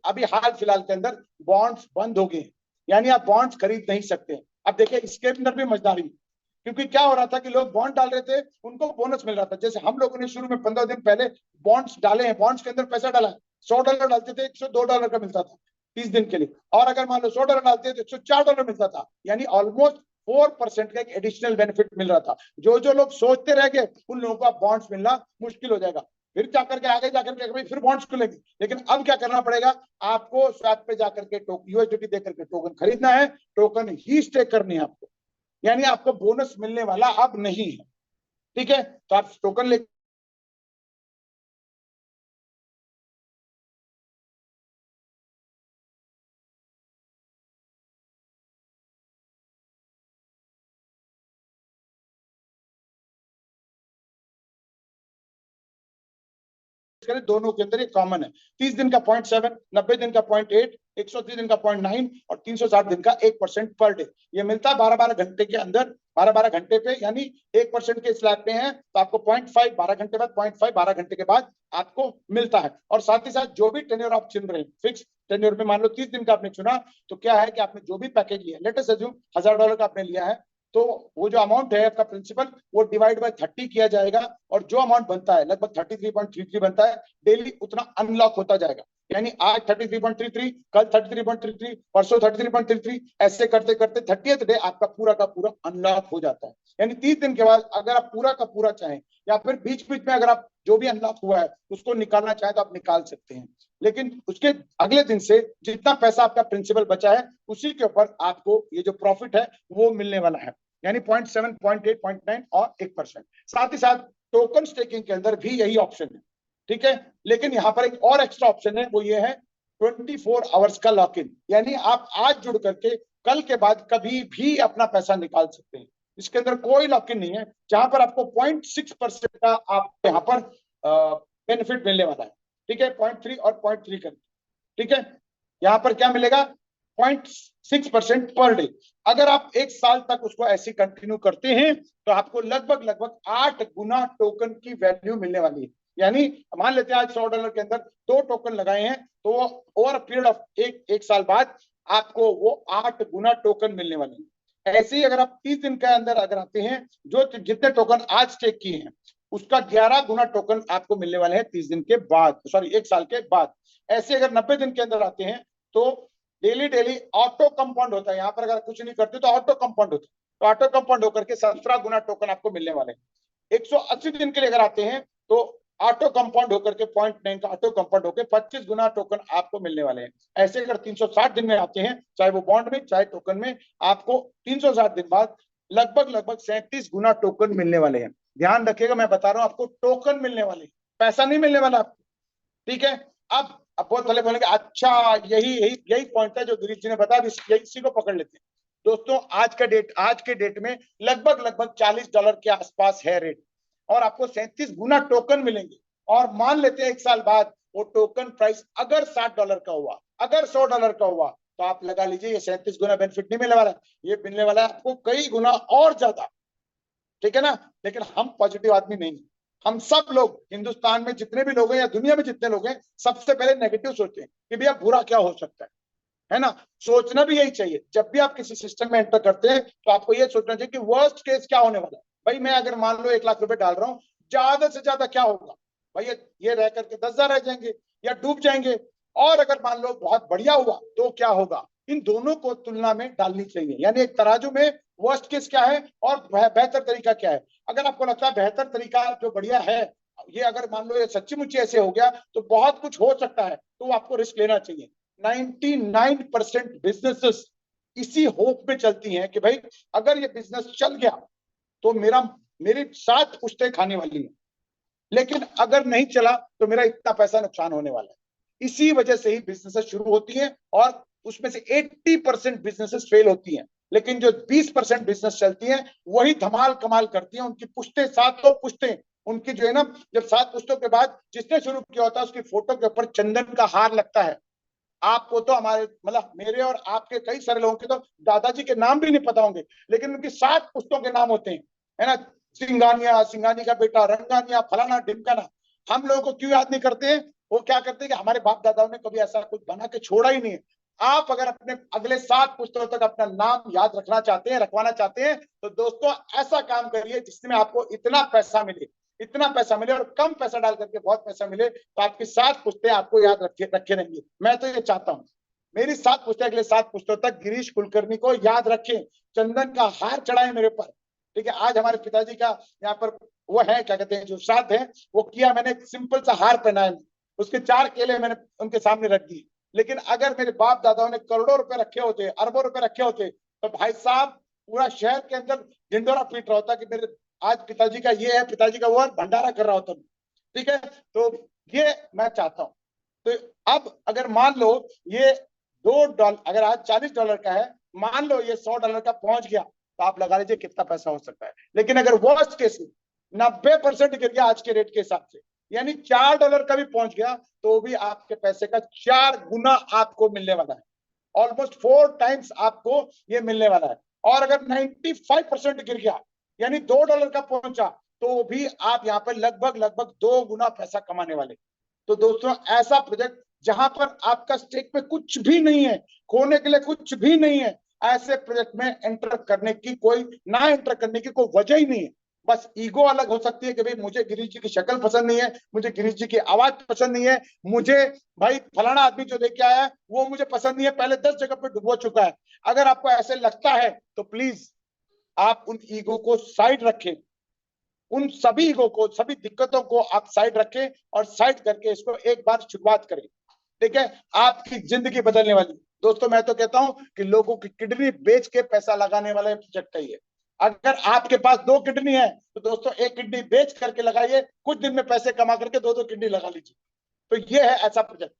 अभी हाल फिलहाल के अंदर बॉन्ड्स बंद हो गए, यानी आप बॉन्ड्स खरीद नहीं सकते। अब देखिए इसके अंदर भी मजेदारी, क्योंकि क्या हो रहा था कि लोग बॉन्ड डाल रहे थे, उनको बोनस मिल रहा था। जैसे हम लोगों ने शुरू में 15 दिन पहले बॉन्ड्स डाले हैं, बॉन्ड्स के अंदर पैसा डाला है, $100 डालते थे, $102 का मिलता था 30 दिन के लिए। और अगर मान लो $100 डालते थे तो $104 मिलता था, यानी ऑलमोस्ट 4% का एक एडिशनल बेनिफिट मिल रहा था। जो लोग सोचते रह गए उन लोगों को बॉन्ड्स मिलना मुश्किल हो जाएगा। फिर जाकर के आगे जाकर के फिर बॉन्ड्स खुलेंगे। लेकिन अब क्या करना पड़ेगा, आपको स्वैप पे जाकर के यूएसडीटी देकर के टोकन खरीदना है, टोकन ही स्टेक करनी है आपको, यानी आपको बोनस मिलने वाला अब नहीं है। ठीक है, तो आप टोकन ले करें, दोनों के अंदर ये कॉमन है। 30 दिन का 0.7, 90 दिन का 0.8, 130 दिन का 0.9 और 360 दिन का 1% पर डे। ये मिलता है 12-12 घंटे के अंदर, 12-12 घंटे पे, यानी 1% के स्लैब पे है तो आपको 0.5 12 घंटे बाद, 0.5 12 घंटे के बाद आपको मिलता है। और साथ ही साथ जो भी टेन्योर आप चुन रहे हैं, फिक्स टेन्योर में मान लो 30 दिन का आपने चुना, तो क्या है कि आपने जो भी पैकेज लिया, लेट अस अज्यूम $1,000 का आपने लिया है, तो वो जो अमाउंट है आपका प्रिंसिपल, वो डिवाइड बाय 30 किया जाएगा, और जो अमाउंट बनता है लगभग 33.33 बनता है, डेली उतना अनलॉक होता जाएगा। यानी आज 33.33, कल 33.33, परसों 33.33, ऐसे करते करते 30th डे आपका पूरा का पूरा अनलॉक हो जाता है। यानी 30 दिन के बाद अगर आप पूरा का पूरा चाहें, या फिर बीच बीच में अगर आप जो भी अनलॉक हुआ है उसको निकालना चाहें तो आप निकाल सकते हैं। लेकिन उसके अगले दिन से जितना पैसा आपका प्रिंसिपल बचा है उसी के ऊपर आपको ये जो प्रॉफिट है वो मिलने वाला है, यानी 0.7, 0.8, 0.9 और 1%। साथ ही साथ टोकन स्टेकिंग के अंदर भी यही ऑप्शन है। ठीक है, लेकिन यहाँ पर एक और एक्स्ट्रा ऑप्शन है, वो ये है 24 आवर्स का लॉक इन, यानी आप आज जुड़ करके कल के बाद कभी भी अपना पैसा निकाल सकते हैं। इसके अंदर कोई लॉक इन नहीं है, जहां पर आपको 0.6% का आप यहाँ पर बेनिफिट मिलने वाला है। ठीक है, 0.3 और 0.3 कर, ठीक है, यहाँ पर क्या मिलेगा 0.6% पर डे। अगर आप 1 साल तक उसको ऐसे कंटिन्यू करते हैं तो आपको लगभग 8 गुना टोकन की वैल्यू मिलने वाली है। यानी मान लेते हैं आज $100 के अंदर 2 टोकन लगाए हैं, तो ओवर अ पीरियड ऑफ एक साल बाद आपको वो 8 गुना टोकन मिलने वाले हैं। ऐसे ही अगर आप 30 दिन के अंदर अगर आते हैं, जो जितने टोकन आज स्टेक किए हैं उसका 11 गुना टोकन आपको मिलने वाले हैं 30 दिन के बाद, सॉरी 1 साल के बाद। ऐसे अगर 90 दिन के अंदर आते हैं तो डेली ऑटो कंपाउंड होता है। यहाँ पर अगर कुछ नहीं करते तो ऑटो कंपाउंड होता है, तो ऑटो कंपाउंड होकर के 17 गुना टोकन आपको मिलने वाले हैं। 180 दिन के लिए अगर आते हैं तो ऑटो कंपाउंड होकर के 0.9 का ऑटो कंपाउंड होकर 25 गुना टोकन आपको मिलने वाले हैं। ऐसे अगर 360 दिन में आते हैं, चाहे वो बॉन्ड में चाहे टोकन में, आपको 360 दिन बाद लगभग 37 गुना टोकन मिलने वाले हैं। ध्यान रखिएगा, मैं बता रहा हूं आपको टोकन मिलने वाले, पैसा नहीं मिलने वाला आपको, ठीक है। अब बहुत पहले बोलेंगे अच्छा यही पॉइंट है जो गिरीश जी ने बताया, इसी को पकड़ लेते हैं। दोस्तों आज के डेट में लगभग $40 के आसपास है रेट, और आपको 37 गुना टोकन मिलेंगे। और मान लेते हैं 1 साल बाद वो टोकन प्राइस अगर $60 का हुआ, अगर $100 का हुआ, तो आप लगा लीजिए ये 37 गुना बेनिफिट नहीं मिलने वाला, ये मिलने वाला है आपको कई गुना और ज्यादा, ठीक है ना। लेकिन हम पॉजिटिव आदमी नहीं है। हम सब लोग हिंदुस्तान में जितने भी लोग हैं या दुनिया में जितने लोग हैं, सबसे पहले नेगेटिव सोचते हैं कि भैया बुरा क्या हो सकता है ना। सोचना भी यही चाहिए। जब भी आप किसी सिस्टम में एंटर करते हैं तो आपको ये सोचना चाहिए कि वर्स्ट केस क्या होने वाला है। भाई मैं अगर मान लो 1 लाख रुपए डाल रहा हूँ, ज्यादा से ज्यादा क्या होगा भाई, ये रह करके 10,000 रह जाएंगे या डूब जाएंगे। और अगर मान लो बहुत बढ़िया हुआ तो क्या होगा। इन दोनों को तुलना में डालनी चाहिए, यानी एक तराजू में वर्स्ट केस क्या है और बेहतर तरीका क्या है। अगर आपको लगता है बेहतर तरीका जो बढ़िया है, ये अगर मान लो ये सच्ची मुच्ची ऐसे हो गया तो बहुत कुछ हो सकता है, तो आपको रिस्क लेना चाहिए। 99% बिजनेसेस इसी होप में चलती हैं कि भाई अगर ये बिजनेस चल गया तो मेरी 7 पुश्तें खाने वाली है, लेकिन अगर नहीं चला तो मेरा इतना पैसा नुकसान होने वाला है। इसी वजह से ही बिजनेसेस शुरू होती हैं और उसमें से 80% बिजनेसेस फेल होती हैं, लेकिन जो 20% बिजनेस चलती हैं वही धमाल कमाल करती हैं। उनकी पुश्तें 7 पुश्तें उनकी जो है ना, जब 7 पुश्तों के बाद जिसने शुरू किया होता है उसकी फोटो के ऊपर चंदन का हार लगता है। आपको तो हमारे मतलब मेरे और आपके कई सारे लोगों के तो दादाजी के नाम भी नहीं पता होंगे, लेकिन उनकी 7 पुश्तों के नाम होते हैं, है ना। सिंगानी का बेटा, रंगानिया, फलाना ढिमकाना। हम लोगों को क्यों याद नहीं करते हैं? वो क्या करते हैं कि हमारे बाप दादाओं ने कभी ऐसा कुछ बना के छोड़ा ही नहीं है। आप अगर अपने अगले 7 पुश्तों तक अपना नाम याद रखना चाहते हैं, रखवाना चाहते हैं, तो दोस्तों ऐसा काम करिए जिसमें आपको इतना पैसा मिले और कम पैसा डाल करके बहुत पैसा मिले, तो आपकी 7 पुश्तें आपको याद रखे रहेंगी। मैं तो ये चाहता हूँ मेरी 7 पुश्तें अगले 7 पुश्तों तक गिरीश कुलकर्णी को याद रखें, चंदन का हार चढ़ाए मेरे ऊपर, ठीक है। आज हमारे पिताजी का यहाँ पर वो है क्या कहते हैं जो श्राद्ध है वो किया, मैंने एक सिंपल सा हार पहनाया, उसके 4 केले मैंने उनके सामने रख दिए। लेकिन अगर मेरे बाप दादाओं ने करोड़ों रुपए रखे होते, अरबों रुपए रखे होते, तो भाई साहब पूरा शहर के अंदर ढिंडोरा पीट रहा होता कि मेरे आज पिताजी का ये है, पिताजी का वो है, भंडारा कर रहा होता, ठीक है। तो ये मैं चाहता हूं। तो अब अगर मान लो ये $2 अगर आज $40 का है, मान लो ये $100 का पहुंच गया, तो आप लगा लीजिए कितना पैसा हो सकता है। लेकिन अगर वर्स्ट केस में 90% गिर गया आज के रेट के हिसाब से, यानी $4 का भी पहुंच गया, तो भी आपके पैसे का 4 गुना आपको मिलने वाला है, ऑलमोस्ट 4 टाइम्स आपको ये मिलने वाला है। और अगर 95% गिर गया यानी $2 का पहुंचा, तो भी आप यहाँ पर लगभग 2 गुना पैसा कमाने वाले। तो दोस्तों ऐसा प्रोजेक्ट जहां पर आपका स्टेक में कुछ भी नहीं है, खोने के लिए कुछ भी नहीं है, ऐसे प्रोजेक्ट में एंटर करने की कोई वजह ही नहीं है। बस ईगो अलग हो सकती है कि भाई मुझे गिरीश जी की शक्ल पसंद नहीं है, मुझे गिरीश जी की आवाज पसंद नहीं है, मुझे भाई फलाना आदमी जो लेके आया है वो मुझे पसंद नहीं है, पहले 10 जगह पे डुबो चुका है। अगर आपको ऐसे लगता है तो प्लीज आप उन ईगो को साइड रखें, उन सभी ईगो को, सभी दिक्कतों को आप साइड रखें और साइड करके इसको एक बार शुरुआत करें, ठीक है। आपकी जिंदगी बदलने वाली। दोस्तों मैं तो कहता हूं कि लोगों की किडनी बेच के पैसा लगाने वाला प्रोजेक्ट है ये। अगर आपके पास 2 किडनी है तो दोस्तों 1 किडनी बेच करके लगाइए, कुछ दिन में पैसे कमा करके 2 किडनी लगा लीजिए। तो ये है ऐसा प्रोजेक्ट,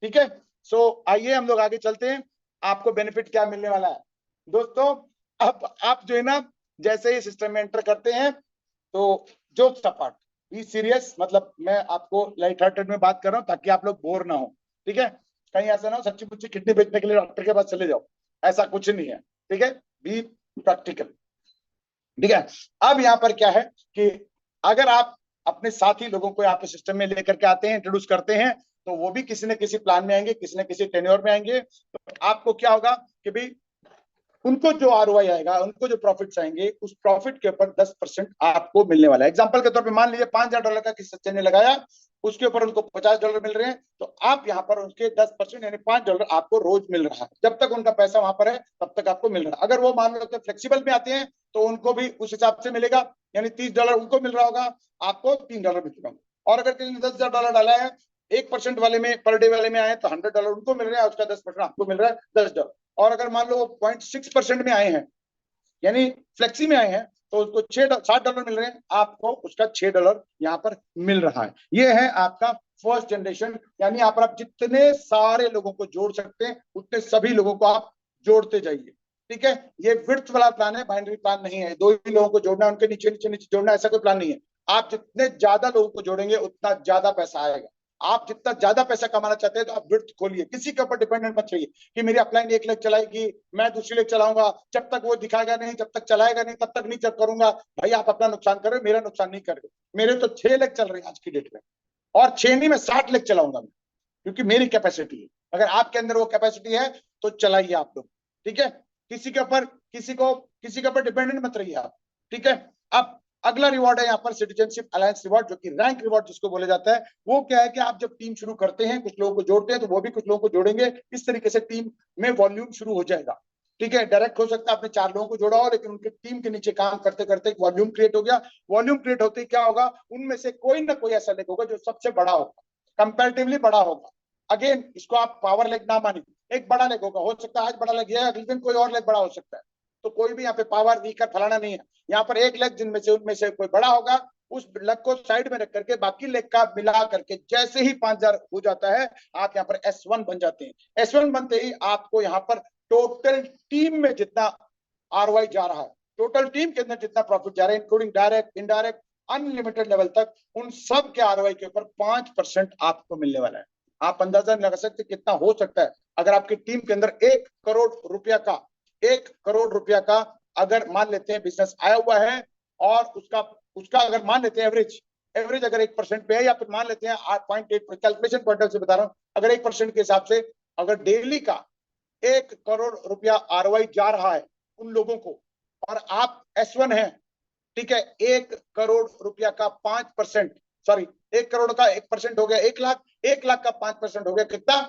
ठीक है। सो आइए हम लोग आगे चलते हैं, आपको बेनिफिट क्या मिलने वाला है दोस्तों। अब आप जो है ना जैसे ही सिस्टम में एंटर करते हैं तो जोक्स अपार्ट, बी सीरियस, मतलब मैं आपको लाइट हार्टेड में बात कर रहा हूं ताकि आप लोग बोर ना हो, ठीक है। कहीं ऐसा ना हो सच्ची मुच्ची किडनी बेचने के लिए डॉक्टर के पास चले जाओ, ऐसा कुछ नहीं है, ठीक है। बी प्रैक्टिकल, ठीक है। अब यहाँ पर क्या है कि अगर आप अपने साथी लोगों को यहाँ पे सिस्टम में लेकर के आते हैं, इंट्रोड्यूस करते हैं, तो वो भी किसी न किसी प्लान में आएंगे, किसी न किसी टेन्योर में आएंगे। तो आपको क्या होगा कि भाई उनको जो आरओआई आएगा, उनको जो प्रॉफिट्स आएंगे, उस प्रॉफिट के ऊपर 10% आपको मिलने वाला है। एग्जांपल के तौर पे मान लीजिए $5,000 का किसी सच्चे ने लगाया, उसके ऊपर उनको $50 मिल रहे हैं, तो आप यहाँ पर उनके 10% यानी $5 आपको रोज मिल रहा है। जब तक उनका पैसा वहां पर है तब तक आपको मिल रहा है। अगर वो मान लो तो फ्लेक्सिबल में आते हैं तो उनको भी उस हिसाब से मिलेगा, यानी $30 उनको मिल रहा होगा, आपको $3 मिलेगा। और अगर किसी ने $10,000 डाला है, 1% वाले में, पर डे वाले में आए तो $100 उनको मिल रहा है, उसका 10% आपको मिल रहा है $10। और अगर मान लो 0.6% में आए हैं, यानी फ्लेक्सी में आए हैं, तो उसको $60 मिल रहे हैं, आपको उसका $6 यहाँ पर मिल रहा है। ये है आपका फर्स्ट जनरेशन, यानी यहाँ पर आप जितने सारे लोगों को जोड़ सकते हैं उतने सभी लोगों को आप जोड़ते जाइए। ठीक है, ये विड्थ वाला प्लान है, बाइनरी प्लान नहीं है। 2 ही लोगों को जोड़ना, उनके नीचे नीचे नीचे जोड़ना, ऐसा कोई प्लान नहीं है। आप जितने ज्यादा लोगों को जोड़ेंगे उतना ज्यादा पैसा आएगा। आप जितना ज्यादा पैसा कमाना चाहते हैं तो आप विड्थ खोलिए, किसी के ऊपर डिपेंडेंट मत रहिए कि मेरी अपलाइन 1 लाख चलाएगी, मैं दूसरी लाख चलाऊंगा, जब तक वो दिखाएगा नहीं, जब तक चलाएगा नहीं, तब तक नहीं चल करूंगा। भाई आप अपना नुकसान कर रहे हो, मेरा नुकसान नहीं कर रहे हो। मेरे तो 6 लाख चल रहे हैं आज की डेट में, और 6 नहीं, मैं 60 लाख चलाऊंगा मैं, क्योंकि मेरी कैपेसिटी है। अगर आपके अंदर वो कैपेसिटी है तो चलाइए आप लोग। ठीक है, किसी के ऊपर डिपेंडेंट मत रहिए आप। ठीक है, अब अगला रिवॉर्ड है यहाँ पर सिटीजनशिप अलायंस रिवॉर्ड, जो कि रैंक रिवॉर्ड जिसको बोले जाता है। वो क्या है कि आप जब टीम शुरू करते हैं, कुछ लोगों को जोड़ते हैं, तो वो भी कुछ लोगों को जोड़ेंगे। इस तरीके से टीम में वॉल्यूम शुरू हो जाएगा। ठीक है, डायरेक्ट हो सकता है आपने 4 लोगों को जोड़ा हो, लेकिन उनके टीम के नीचे काम करते करते एक वॉल्यूम क्रिएट हो गया। वॉल्यूम क्रिएट होते ही क्या होगा, उनमें से कोई ना कोई ऐसा लेग होगा जो सबसे बड़ा होगा, कंपैरेटिवली बड़ा होगा। अगेन इसको आप पावर लेग ना मानिए, एक बड़ा लेग होगा। हो सकता है आज बड़ा लेग है, अगले दिन कोई और लेग बड़ा हो सकता है। तो कोई भी यहाँ पे पावर वीकर फलाना नहीं है। यहाँ पर एक लेग जिनमें से उनमें से कोई बड़ा होगा, उस लेग को साइड में रख करके बाकी लेग का मिला करके जैसे ही 5,000 हो जाता है, आप यहाँ पर S1 बन जाते हैं। S1 बनते ही आपको यहाँ पर टोटल टीम में जितना आरओआई जा रहा है, टोटल टीम के अंदर जितना प्रॉफिट जा रहा है, including direct, indirect, unlimited level तक, उन सब के आरओआई के ऊपर 5% आपको मिलने वाला है। आप अंदाजा नहीं लगा सकते कितना हो सकता है। अगर आपकी टीम के अंदर 1 करोड़ रुपया का, 1 करोड़ रुपया का अगर मान लेते हैं बिजनेस आया हुआ है, और उसका अगर मान लेते हैं एवरेज अगर 1% पे है, या फिर मान लेते हैं 8.8, कैलकुलेशन पॉइंट से बता रहा हूं, अगर 1% के हिसाब से अगर डेली का 1 करोड़ रुपया आरओआई जा रहा है उन लोगों को, और आप S1 हैं, ठीक है, 1 करोड़ रुपया का 5%, सॉरी 1 करोड़ का 1% हो गया 1 लाख, 1 लाख का 5% हो गया कितना,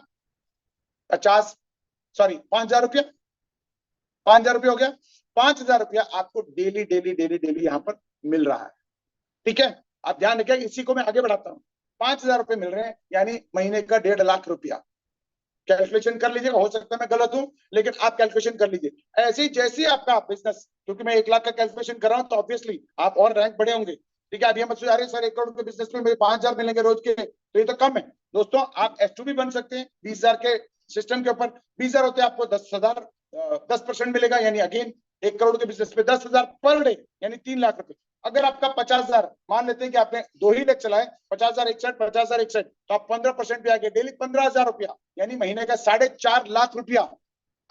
5,000 रुपया, 5,000 रुपया हो गया। 5,000 रुपया आपको डेली डेली डेली डेली यहाँ पर मिल रहा है। ठीक है, आप ध्यान रखिए, इसी को मैं आगे बढ़ाता हूँ। 5,000 रुपये मिल रहे हैं, यानी महीने का 1.5 लाख रुपया। कैलकुलेशन कर लीजिएगा, हो सकता है मैं गलत हूं, लेकिन आप कैलकुलेशन कर लीजिए। ऐसे ही जैसे आपका बिजनेस, क्योंकि मैं 1 लाख का कैलकुलेशन कर रहा हूं, तो ऑब्वियसली आप और रैंक बढ़े होंगे। ठीक है, अब ये मत सोचिए अरे सर 1 करोड़ के बिजनेस में मुझे 5,000 मिलेंगे रोज के, तो ये तो कम है। दोस्तों आप S2 भी बन सकते हैं 20,000 के सिस्टम के ऊपर। 20,000 होते हैं, आपको 10,000, 10% मिलेगा, यानी अगेन 1 करोड़ के बिजनेस पे 10,000 पर डे, यानी 3 लाख रुपए। अगर आपका 50,000, मान लेते हैं कि आपने 2 ही लेग चलाए, 50,000 एक साइड, 50,000 एक साइड, तो आप 15% पे आ गए, डेली 15,000 रुपया, यानी महीने का 4.5 लाख रुपया।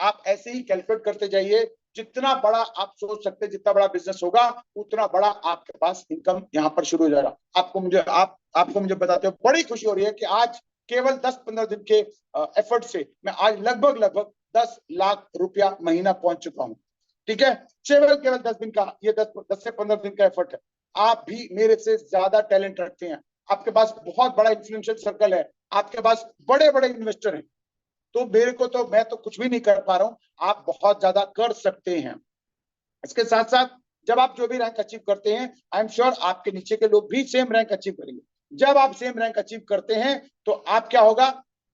आप ऐसे ही कैलकुलेट करते जाइए। जितना बड़ा आप सोच सकते हैं, जितना बड़ा बिजनेस होगा, उतना बड़ा आपके पास इनकम यहाँ पर शुरू हो जाएगा। आपको मुझे बताते हो बड़ी खुशी हो रही है कि आज केवल 10-15 दिन के एफर्ट से मैं आज लगभग 10 लाख रुपया महीना पहुंच चुका हूं। ठीक है, केवल 10 दिन का, ये 10 से 15 दिन का एफर्ट है। आप भी मेरे से ज्यादा टैलेंट रखते हैं, आपके पास बहुत बड़ा इन्फ्लुएंशियल सर्कल है, आपके पास बड़े बड़े इन्वेस्टर हैं, तो मेरे को तो, मैं तो कुछ भी नहीं कर पा रहा हूं, आप बहुत ज्यादा कर सकते हैं। इसके साथ साथ जब आप जो भी रैंक अचीव करते हैं, आई एम श्योर आपके नीचे के लोग भी सेम रैंक अचीव करेंगे। जब आप सेम रैंक अचीव करते हैं तो आप क्या होगा,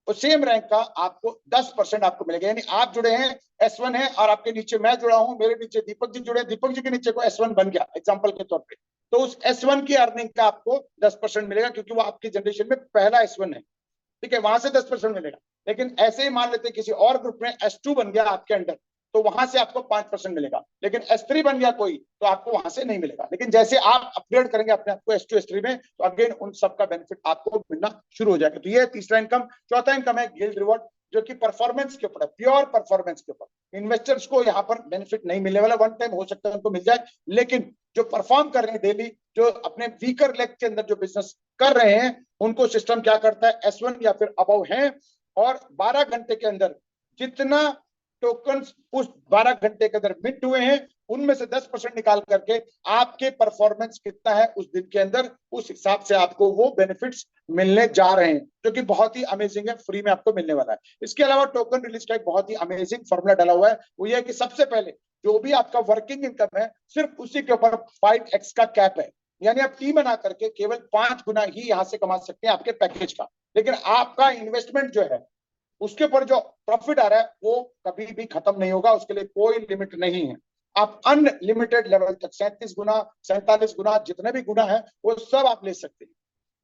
तो सेम रैंक का आपको 10% आपको मिलेगा। यानी आप जुड़े हैं, S1 है, और आपके नीचे मैं जुड़ा हूं, मेरे नीचे दीपक जी जुड़े, दीपक जी के नीचे को S1 बन गया एग्जांपल के तौर पे, तो उस S1 की अर्निंग का आपको 10% मिलेगा, क्योंकि वो आपकी जनरेशन में पहला S1 है। ठीक है, वहां से 10% मिलेगा। लेकिन ऐसे ही मान लेते हैं किसी और ग्रुप में S2 बन गया आपके अंडर, तो वहां से आपको 5% मिलेगा। लेकिन S3 बन गया कोई, तो आपको वहां से नहीं मिलेगा। लेकिन जैसे आप अपग्रेड करेंगे अपने आप को S2 S3 में, तो अगेन उन सबका बेनिफिट आपको मिलना शुरू हो जाएगा। तो ये तीसरा इनकम। चौथा इनकम है गिल्ड रिवॉर्ड। जो कि परफॉर्मेंस के ऊपर है, प्योर परफॉर्मेंस के ऊपर। इन्वेस्टर्स को यहाँ पर बेनिफिट नहीं मिलने वाला, वन टाइम हो सकता है उनको मिल जाए, लेकिन जो परफॉर्म कर रहे हैं डेली, जो अपने वीकर लेग के अंदर जो बिजनेस कर रहे हैं, उनको सिस्टम क्या करता है, S1 या फिर अबव है, और 12 घंटे के अंदर जितना टोकन्स उस 12 घंटे के अंदर मिट हुए हैं, उनमें से 10% निकाल करके आपके परफॉर्मेंस कितना है उस दिन के अंदर, उस हिसाब से आपको वो बेनिफिट्स मिलने जा रहे हैं, जो कि बहुत ही अमेजिंग है, फ्री में आपको मिलने वाला है। इसके अलावा टोकन रिलीज का एक बहुत ही अमेजिंग फॉर्मूला डाला हुआ है, वो ये है कि सबसे पहले जो भी आपका वर्किंग इनकम है, सिर्फ उसी के ऊपर 5x का कैप है, यानी आप टी बना करके केवल 5 गुना ही यहां से कमा सकते हैं आपके पैकेज का। लेकिन आपका इन्वेस्टमेंट जो है, उसके ऊपर जो प्रॉफिट आ रहा है, वो कभी भी खत्म नहीं होगा, उसके लिए कोई लिमिट नहीं है। आप अनलिमिटेड लेवल तक 37 गुना, 47 गुना, जितने भी गुना है वो सब आप ले सकते हैं।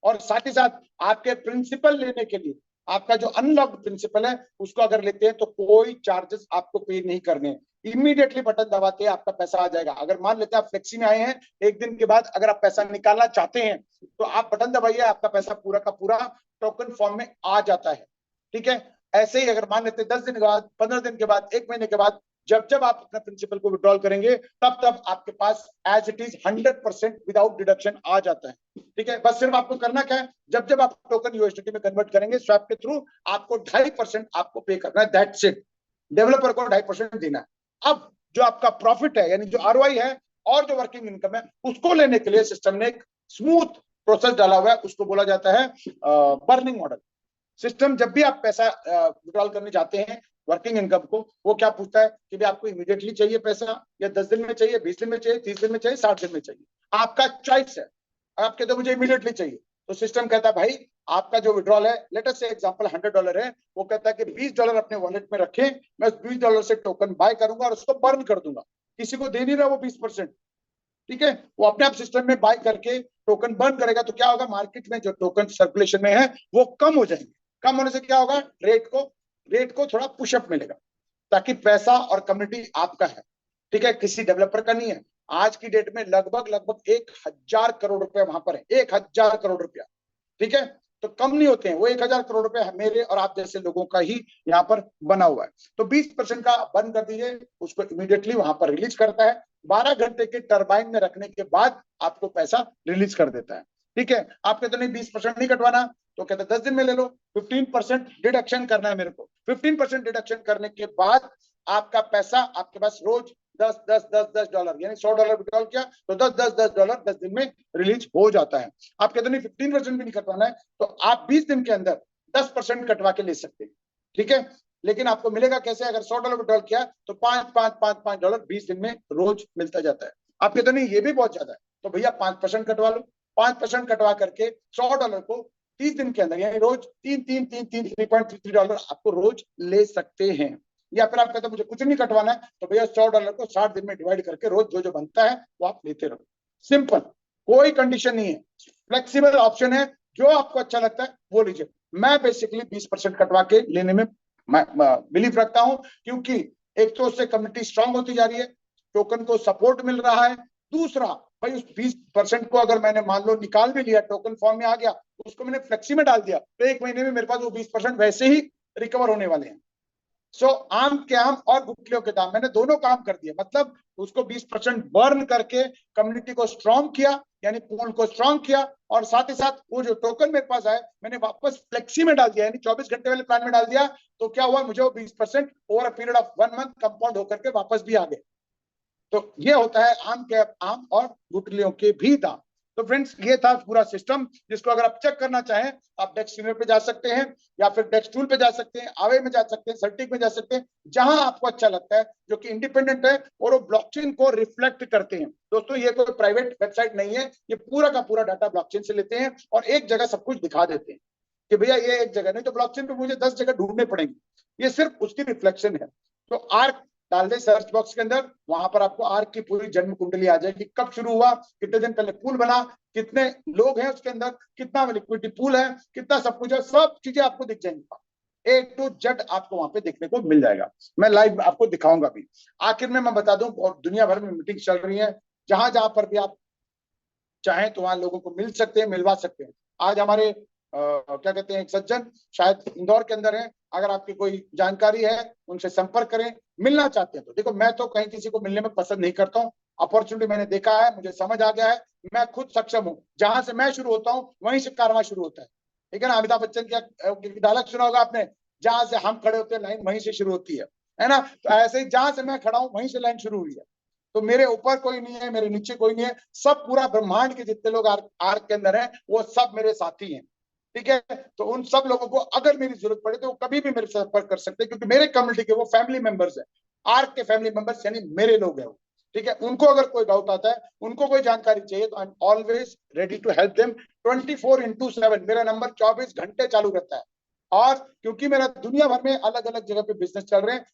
और साथ ही साथ आपके प्रिंसिपल लेने के लिए, आपका जो अनलॉक्ड प्रिंसिपल है उसको अगर लेते हैं तो कोई चार्जेस आपको पे नहीं करने, इमीडिएटली बटन दबाते हैं आपका पैसा आ जाएगा। अगर मान लेते हैं आप फ्लेक्सी में आए हैं, एक दिन के बाद अगर आप पैसा निकालना चाहते हैं तो आप बटन दबाइए, आपका पैसा पूरा का पूरा टोकन फॉर्म में आ जाता है। ठीक है, ऐसे ही अगर मान लेते हैं 10 दिन के बाद, 15 दिन के बाद, एक महीने के बाद, जब जब आप अपने प्रिंसिपल को विड्रॉल करेंगे, तब तब आपके पास as it is 100% without deduction आ जाता है। ठीक है, बस सिर्फ आपको करना क्या है, जब जब आप टोकन यूएसडीटी में कन्वर्ट करेंगे स्वैप के थ्रू, आपको 2.5% आपको पे करना है, दैट्स इट। डेवलपर को 2.5% देना है। अब जो आपका प्रॉफिट है, यानी जो आरओआई है और जो वर्किंग इनकम है, उसको लेने के लिए सिस्टम ने एक स्मूथ प्रोसेस डाला हुआ है, उसको बोला जाता है बर्निंग मॉडल। सिस्टम जब भी आप पैसा विड्रॉल करने जाते हैं वर्किंग इनकम को, वो क्या पूछता है कि भाई आपको इमीडिएटली चाहिए पैसा, या 10 दिन में चाहिए, 20 दिन में चाहिए, 30 दिन में चाहिए, 60 दिन में चाहिए, आपका चॉइस है। आप कहते हो मुझे इमीडिएटली चाहिए, तो सिस्टम कहता है भाई आपका जो विड्रॉल है, लेट अस से एग्जांपल $100 है, वो कहता है कि $20 अपने वॉलेट में रखें, मैं उस $20 से टोकन बाय करूंगा और उसको बर्न कर दूंगा, किसी को दे नहीं रहा वो 20%। ठीक है, वो अपने आप सिस्टम में बाय करके टोकन बर्न करेगा, तो क्या होगा, मार्केट में जो टोकन सर्कुलेशन में है वो कम हो जाएंगे। कम होने से क्या होगा, रेट को थोड़ा पुशअप मिलेगा, ताकि पैसा और कम्युनिटी आपका है। ठीक है, किसी डेवलपर का नहीं है। आज की डेट में लगभग 1,000 करोड़ रुपए वहां पर है, 1,000 करोड़ रुपया। ठीक है, तो कम नहीं होते हैं वो, 1,000 करोड़ रुपए मेरे और आप जैसे लोगों का ही यहाँ पर बना हुआ है। तो 20% का बंद कर दीजिए, उसको इमीडिएटली वहां पर रिलीज करता है, 12 घंटे के टरबाइन में रखने के बाद आपको पैसा रिलीज कर देता है। ठीक है, आप कहते नहीं 20% नहीं कटवाना, तो कहते 10 दिन में ले लो, 15% डिडक्शन करना है मेरे को, 15% डिडक्शन करने के बाद आपका पैसा आपके पास रोज 10 यानी $100 विड्रॉल किया तो 10 10 दिन में रिलीज हो जाता है। आप कहते नहीं 15% भी नहीं कटवाना है, तो आप 20 दिन के अंदर 10% कटवा के ले सकते हैं। ठीक है, लेकिन आपको मिलेगा कैसे, अगर $100 विड्रॉल किया तो $5 20 दिन में रोज मिलता जाता है। आप कहते नहीं ये भी बहुत ज्यादा है, तो भैया 5% कटवा लो, 5% कटवा करके $100 को 30 दिन के अंदर, यानी रोज $3.33 आपको रोज ले सकते हैं। या फिर आप कहते हैं मुझे कुछ नहीं कटवाना है, तो भैया $100 को 60 दिन में डिवाइड करके रोज जो जो बनता है वो आप लेते रहो। सिंपल, कोई कंडीशन नहीं है, फ्लेक्सिबल ऑप्शन है, जो आपको अच्छा लगता है वो लीजिए। मैं बेसिकली 20% कटवा के लेने में बिलीव रखता हूं, क्योंकि एक तो उससे कम्युनिटी स्ट्रांग होती जा रही है, टोकन को सपोर्ट मिल रहा है, दूसरा भाई उस 20% को अगर मैंने मान लो निकाल भी लिया, टोकन फॉर्म में आ गया, उसको मैंने फ्लेक्सी में डाल दिया, तो एक महीने में मेरे पास वो 20% वैसे ही रिकवर होने वाले हैं। आम के आम और गुठलियों के दाम, मैंने दोनों काम कर दिए, मतलब उसको 20% बर्न करके कम्युनिटी को स्ट्रांग किया, यानी पूल को स्ट्रांग किया, और साथ ही साथ वो जो टोकन मेरे पास आए मैंने वापस फ्लेक्सी में डाल दिया, यानी 24 घंटे वाले प्लान में डाल दिया। तो क्या हुआ, मुझे वो 20% over a period of 1 month compound होकर के वापस भी आ गए। तो ये होता है आम के आम और गुठलियों के भी दाम। तो फ्रेंड्स, ये था पूरा सिस्टम, जिसको अगर आप चेक करना चाहें आप डेक्सट्रीनर पे जा सकते हैं, या फिर डेक्सटूल पे जा सकते हैं, आवे में जा सकते हैं, सर्टिक में जा सकते हैं, जहां आपको अच्छा लगता है, जो कि इंडिपेंडेंट है और वो ब्लॉकचेन को रिफ्लेक्ट करते हैं। दोस्तों, ये कोई प्राइवेट वेबसाइट नहीं है, ये पूरा का पूरा डाटा ब्लॉकचेन से लेते हैं और एक जगह सब कुछ दिखा देते हैं कि भैया ये एक जगह नहीं, तो ब्लॉकचेन पे मुझे 10 जगह ढूंढने पड़ेंगे, ये सिर्फ उसकी रिफ्लेक्शन है। तो आर्क डाल दे सर्च बॉक्स के अंदर, वहां पर आपको आर्क की पूरी जन्म कुंडली आ जाएगी, कब शुरू हुआ, कितने दिन पहले पूल बना, कितने लोग हैं उसके अंदर, कितना लिक्विडिटी पूल है, कितना सब कुछ है, सब चीजें आपको दिख जाएंगी, A to Z आपको वहां पे देखने को मिल जाएगा। मैं लाइव आपको दिखाऊंगा भी। आखिर में मैं बता दूं, और दुनिया भर में मीटिंग चल रही है, जहां जहां पर भी आप चाहें तो वहां लोगों को मिल सकते हैं, मिलवा सकते हैं। आज हमारे क्या कहते हैं, एक सज्जन शायद इंदौर के अंदर है, अगर आपकी कोई जानकारी है उनसे संपर्क करें, मिलना चाहते हैं तो। देखो मैं तो कहीं किसी को मिलने में पसंद नहीं करता हूँ, अपॉर्चुनिटी मैंने देखा है, मुझे समझ आ गया है, मैं खुद सक्षम हूँ, जहां से मैं शुरू होता हूँ वहीं से कारवां शुरू होता है। ठीक है ना, अमिताभ बच्चन की डायलॉग सुना होगा आपने, जहां से हम खड़े होते हैं लाइन वहीं से शुरू होती है ना। तो ऐसे ही जहां से मैं खड़ा हूं वहीं से लाइन शुरू हुई है। तो मेरे ऊपर कोई नहीं है, मेरे नीचे कोई नहीं है, सब पूरा ब्रह्मांड के जितने लोग आर्क के अंदर हैं वो सब मेरे साथी हैं। ठीक है, तो उन सब लोगों को अगर मेरी जरूरत पड़े तो वो कभी भी मेरे से संपर्क कर सकते हैं, क्योंकि मेरे कम्युनिटी के वो फैमिली मेंबर्स हैं, आर्क के फैमिली मेंबर्स यानी मेरे लोग हैं वो। ठीक है, उनको अगर कोई डाउट आता है, उनको कोई जानकारी चाहिए, तो I am always ready to help them. 24/7 मेरा नंबर 24 घंटे चालू रहता है। और क्योंकि मेरा दुनिया भर में अलग अलग जगह पे बिजनेस चल रहे हैं,